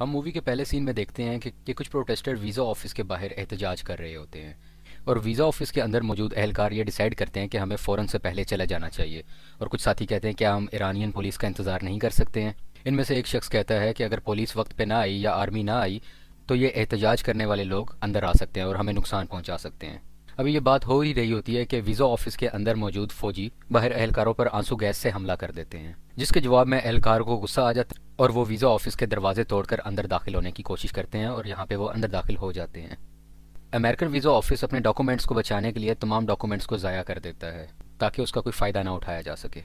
हम मूवी के पहले सीन में देखते हैं कि कुछ प्रोटेस्टर वीज़ा ऑफिस के बाहर एहतजाज कर रहे होते हैं और वीज़ा ऑफिस के अंदर मौजूद एहलकार ये डिसाइड करते हैं कि हमें फ़ौरन से पहले चला जाना चाहिए। और कुछ साथी कहते हैं कि हम ईरानियन पुलिस का इंतज़ार नहीं कर सकते हैं। इनमें से एक शख्स कहता है कि अगर पुलिस वक्त पे ना आई या आर्मी ना आई तो ये एहतजाज करने वाले लोग अंदर आ सकते हैं और हमें नुकसान पहुंचा सकते हैं। अभी ये बात हो ही रही होती है कि वीज़ा ऑफिस के अंदर मौजूद फौजी बाहर एहलकारों पर आंसू गैस से हमला कर देते हैं, जिसके जवाब में एहलकार को गुस्सा आ जाता है और वो वीज़ा ऑफिस के दरवाजे तोड़कर अंदर दाखिल होने की कोशिश करते हैं और यहाँ पे वो अंदर दाखिल हो जाते हैं। अमेरिकन वीज़ा ऑफिस अपने डॉक्यूमेंट्स को बचाने के लिए तमाम डॉक्यूमेंट्स को ज़ाया कर देता है ताकि उसका कोई फ़ायदा ना उठाया जा सके,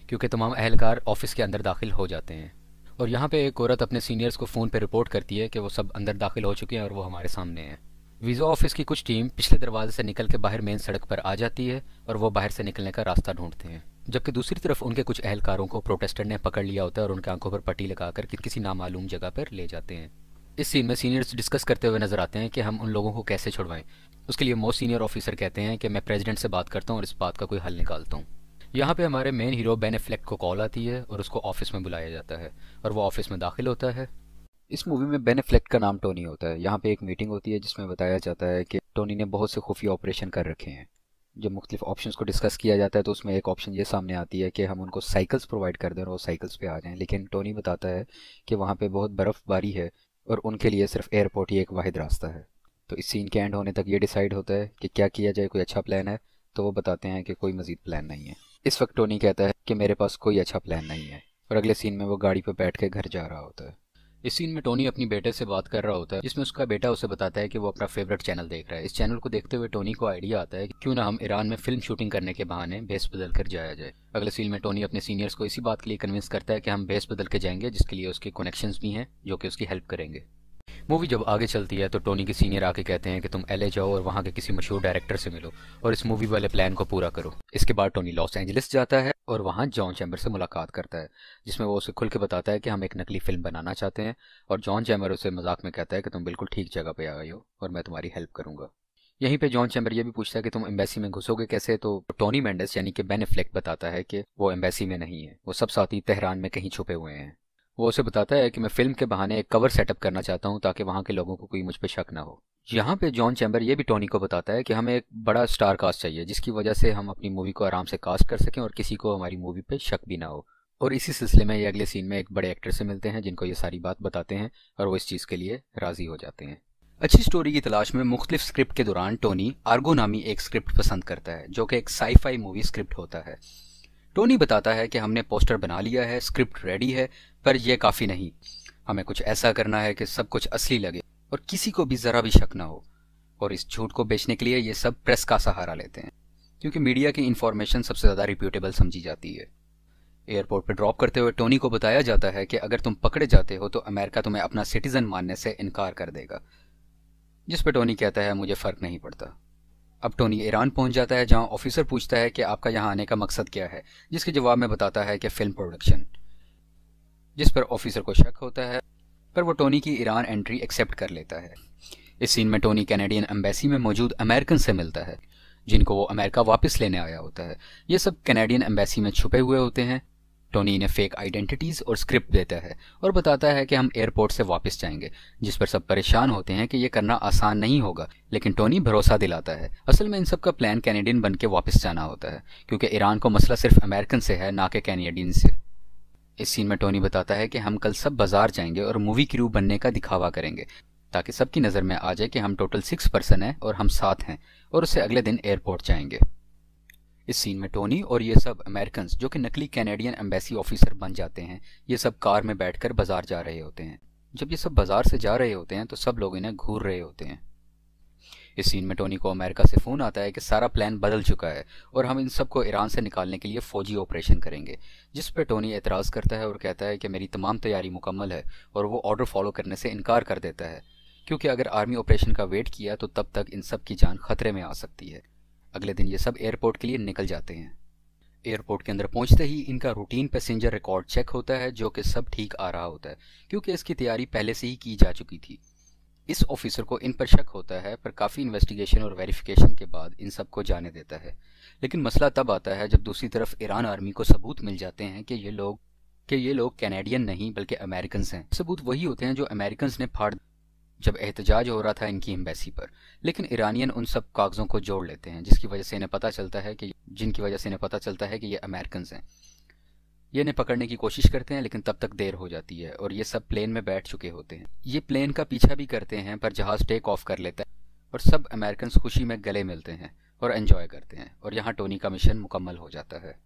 क्योंकि तमाम एहलकार ऑफिस के अंदर दाखिल हो जाते हैं। और यहाँ पे एक औरत अपने सीनियर्स को फ़ोन पे रिपोर्ट करती है कि वो सब अंदर दाखिल हो चुके हैं और वो हमारे सामने हैं। वीज़ा ऑफिस की कुछ टीम पिछले दरवाजे से निकल के बाहर मेन सड़क पर आ जाती है और वो बाहर से निकलने का रास्ता ढूंढते हैं, जबकि दूसरी तरफ उनके कुछ एहलकारों को प्रोटेस्टर ने पकड़ लिया होता है और उनके आंखों पर पट्टी लगाकर किसी नामालूम जगह पर ले जाते हैं। इस सीन में सीनियर्स डिस्कस करते हुए नजर आते हैं कि हम उन लोगों को कैसे छुड़वाएं। उसके लिए मोस्ट सीनियर ऑफिसर कहते हैं कि मैं प्रेसिडेंट से बात करता हूँ और इस बात का कोई हल निकालता हूँ। यहाँ पे हमारे मेन हीरो बेन एफ्लेक को कॉल आती है और उसको ऑफिस में बुलाया जाता है और वो ऑफिस में दाखिल होता है। इस मूवी में बेन एफ्लेक का नाम टोनी होता है। यहाँ पे एक मीटिंग होती है जिसमें बताया जाता है कि टोनी ने बहुत से खुफिया ऑपरेशन कर रखे हैं। जब मुख्तलिफ ऑप्शंस को डिस्कस किया जाता है तो उसमें एक ऑप्शन ये सामने आती है कि हम उनको साइकिल्स प्रोवाइड कर दें और वो साइकिल्स पे आ जाएं, लेकिन टोनी बताता है कि वहाँ पे बहुत बर्फ़बारी है और उनके लिए सिर्फ एयरपोर्ट ही एक वाहिद रास्ता है। तो इस सीन के एंड होने तक ये डिसाइड होता है कि क्या किया जाए, कोई अच्छा प्लान है। तो वो बताते हैं कि कोई मज़ीद प्लान नहीं है। इस वक्त टोनी कहता है कि मेरे पास कोई अच्छा प्लान नहीं है और अगले सीन में वो गाड़ी पर बैठ के घर जा रहा होता है। इस सीन में टोनी अपनी बेटे से बात कर रहा होता है, जिसमें उसका बेटा उसे बताता है कि वो अपना फेवरेट चैनल देख रहा है। इस चैनल को देखते हुए टोनी को आइडिया आता है कि क्यों ना हम ईरान में फिल्म शूटिंग करने के बहाने भेस बदल कर जाया जाए। अगले सीन में टोनी अपने सीनियर्स को इसी बात के लिए कन्विंस करता है कि हम भेस बदल के जाएंगे, जिसके लिए उसके कनेक्शंस भी हैं जो कि उसकी हेल्प करेंगे। मूवी जब आगे चलती है तो टोनी के सीनियर आके कहते हैं कि तुम एलए जाओ और वहाँ के किसी मशहूर डायरेक्टर से मिलो और इस मूवी वाले प्लान को पूरा करो। इसके बाद टोनी लॉस एंजलिस जाता है और वहाँ जॉन चैम्बर से मुलाकात करता है, जिसमें वो उसे खुल के बताता है कि हम एक नकली फिल्म बनाना चाहते हैं। और जॉन चैम्बर उसे मजाक में कहता है कि तुम बिल्कुल ठीक जगह पे आ गई हो और मैं तुम्हारी हेल्प करूंगा। यहीं पे जॉन चैम्बर ये भी पूछता है कि तुम एम्बेसी में घुसोगे कैसे, तो टोनी मेंडेस यानी कि बेन एफ्लेक बताता है कि वो एम्बेसी में नहीं है, वो सब साथी तेहरान में कहीं छुपे हुए हैं। वो उसे बताता है कि मैं फिल्म के बहाने एक कवर सेटअप करना चाहता हूँ ताकि वहाँ के लोगों को कोई मुझ पर शक ना हो। यहाँ पे जॉन चैम्बर ये भी टोनी को बताता है कि हमें एक बड़ा स्टार कास्ट चाहिए जिसकी वजह से हम अपनी मूवी को आराम से कास्ट कर सकें और किसी को हमारी मूवी पे शक भी ना हो। और इसी सिलसिले में ये अगले सीन में एक बड़े एक्टर से मिलते हैं जिनको ये सारी बात बताते हैं और वो इस चीज़ के लिए राजी हो जाते हैं। अच्छी स्टोरी की तलाश में मुख्तलिफ स्क्रिप्ट के दौरान टोनी आर्गो नामी एक स्क्रिप्ट पसंद करता है जो कि एक साई-फाई मूवी स्क्रिप्ट होता है। टोनी बताता है कि हमने पोस्टर बना लिया है, स्क्रिप्ट रेडी है, पर यह काफ़ी नहीं, हमें कुछ ऐसा करना है कि सब कुछ असली लगे और किसी को भी ज़रा भी शक ना हो। और इस झूठ को बेचने के लिए ये सब प्रेस का सहारा लेते हैं, क्योंकि मीडिया की इन्फॉर्मेशन सबसे ज़्यादा रिप्यूटेबल समझी जाती है। एयरपोर्ट पर ड्रॉप करते हुए टोनी को बताया जाता है कि अगर तुम पकड़े जाते हो तो अमेरिका तुम्हें अपना सिटीजन मानने से इनकार कर देगा, जिस पर टोनी कहता है मुझे फ़र्क नहीं पड़ता। अब टोनी ईरान पहुंच जाता है जहां ऑफिसर पूछता है कि आपका यहां आने का मकसद क्या है, जिसके जवाब में बताता है कि फिल्म प्रोडक्शन, जिस पर ऑफिसर को शक होता है, पर वो टोनी की ईरान एंट्री एक्सेप्ट कर लेता है। इस सीन में टोनी कैनेडियन एम्बेसी में मौजूद अमेरिकन से मिलता है जिनको वो अमेरिका वापस लेने आया होता है। ये सब कैनेडियन एम्बेसी में छुपे हुए होते हैं। टोनी इन्हें फेक आइडेंटिटीज़ और स्क्रिप्ट देता है और बताता है कि हम एयरपोर्ट से वापस जाएंगे, जिस पर सब परेशान होते हैं कि ये करना आसान नहीं होगा, लेकिन टोनी भरोसा दिलाता है। असल में इन सब का प्लान कैनेडियन बन के वापस जाना होता है, क्योंकि ईरान को मसला सिर्फ अमेरिकन से है, ना कि कैनेडियन से। इस सीन में टोनी बताता है कि हम कल सब बाजार जाएंगे और मूवी क्रू बनने का दिखावा करेंगे ताकि सबकी नज़र में आ जाए कि हम टोटल 6 पर्सन हैं और हम साथ हैं, और उससे अगले दिन एयरपोर्ट जाएंगे। इस सीन में टोनी और ये सब अमेरिकन जो कि नकली कैनेडियन एम्बेसी ऑफिसर बन जाते हैं, ये सब कार में बैठकर बाजार जा रहे होते हैं। जब ये सब बाजार से जा रहे होते हैं तो सब लोग इन्हें घूर रहे होते हैं। इस सीन में टोनी को अमेरिका से फ़ोन आता है कि सारा प्लान बदल चुका है और हम इन सबको ईरान से निकालने के लिए फ़ौजी ऑपरेशन करेंगे, जिस पर टोनी एतराज़ करता है और कहता है कि मेरी तमाम तैयारी मुकम्मल है, और वो ऑर्डर फॉलो करने से इनकार कर देता है, क्योंकि अगर आर्मी ऑपरेशन का वेट किया तो तब तक इन सब की जान खतरे में आ सकती है। अगले दिन ये सब एयरपोर्ट के लिए निकल जाते हैं। एयरपोर्ट के अंदर पहुंचते ही इनका रूटीन पैसेंजर रिकॉर्ड चेक होता है, जो कि सब ठीक आ रहा होता है क्योंकि इसकी तैयारी पहले से ही की जा चुकी थी। इस ऑफिसर को इन पर शक होता है, पर काफ़ी इन्वेस्टिगेशन और वेरिफिकेशन के बाद इन सब को जाने देता है। लेकिन मसला तब आता है जब दूसरी तरफ ईरान आर्मी को सबूत मिल जाते हैं कि ये लोग कि ये लोग कैनेडियन नहीं बल्कि अमेरिकन हैं। सबूत वही होते हैं जो अमेरिकन ने फाड़ जब एहतजाज हो रहा था इनकी एम्बेसी पर। लेकिन ईरानियन उन सब कागज़ों को जोड़ लेते हैं जिनकी वजह से इन्हें पता चलता है कि ये अमेरिकन हैं। ये इन्हें पकड़ने की कोशिश करते हैं लेकिन तब तक देर हो जाती है और ये सब प्लेन में बैठ चुके होते हैं। ये प्लेन का पीछा भी करते हैं पर जहाज़ टेक ऑफ कर लेता है और सब अमेरिकन खुशी में गले मिलते हैं और एंजॉय करते हैं और यहाँ टोनी का मिशन मुकम्मल हो जाता है।